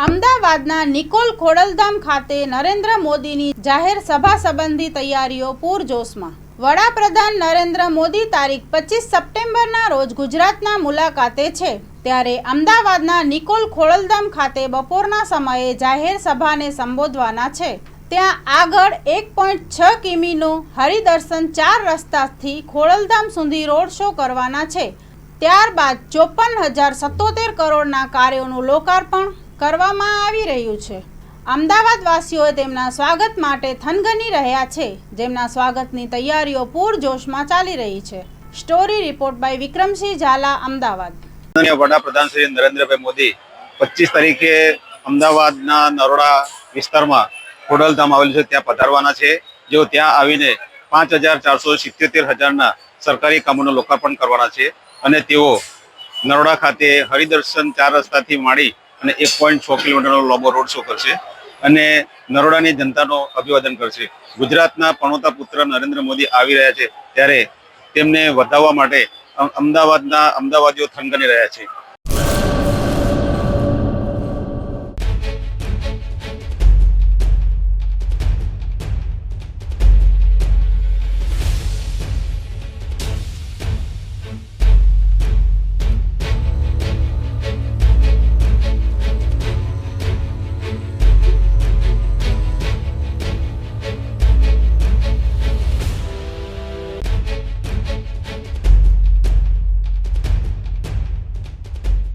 અમદાવાદના નિકોલ ખોડલધામ ખાતે નરેન્દ્ર મોદીની જાહેર સભા સંબંધી તૈયારીઓ પૂરજોશમાં। વડાપ્રધાન નરેન્દ્ર મોદી તારીખ 25 સપ્ટેમ્બરના રોજ ગુજરાતના મુલાકાતે છે, ત્યારે અમદાવાદના નિકોલ ખોડલધામ ખાતે બપોરના સમયે જાહેર સભાને સંબોધવાના છે। ત્યાં આગળ 1.6 કિમીનો હરિદર્શન 4 રસ્તાથી ખોડલધામ સુધી રોડ શો કરવાના છે। ત્યારબાદ 54,077 કરોડના કાર્યોનું લોકાર્પણ કરવામાં આવી રહ્યું છે। અમદાવાદ વાસીઓ તેમના સ્વાગત માટે થનગની રહ્યા છે, જેમના સ્વાગતની તૈયારીઓ પૂરજોશમાં ચાલી રહી છે। Story report by Vikramsinh Zala, Ahmedabad. વડાપ્રધાન શ્રી નરેન્દ્રભાઈ મોદી 25 તારીખે અમદાવાદના નરોડા વિસ્તારમાં ખોડલધામ આવેલું છે ત્યાં પધારવાના છે। જેઓ ત્યાં આવીને 5,477,000ના સરકારી કામોનું લોકાર્પણ કરવાના છે અને તેઓ નરોડા ખાતે હરિદર્શન 4 રસ્તાથી માંડી અને 1.6 કિલોમીટરનો લાંબો રોડ શો કરશે અને નરોડાની જનતાનો અભિવાદન કરશે। ગુજરાતના પનોતા પુત્ર નરેન્દ્ર મોદી આવી રહ્યા છે, ત્યારે તેમને વધાવવા માટે અમદાવાદના અમદાવાદીઓ થનગની રહ્યા છે।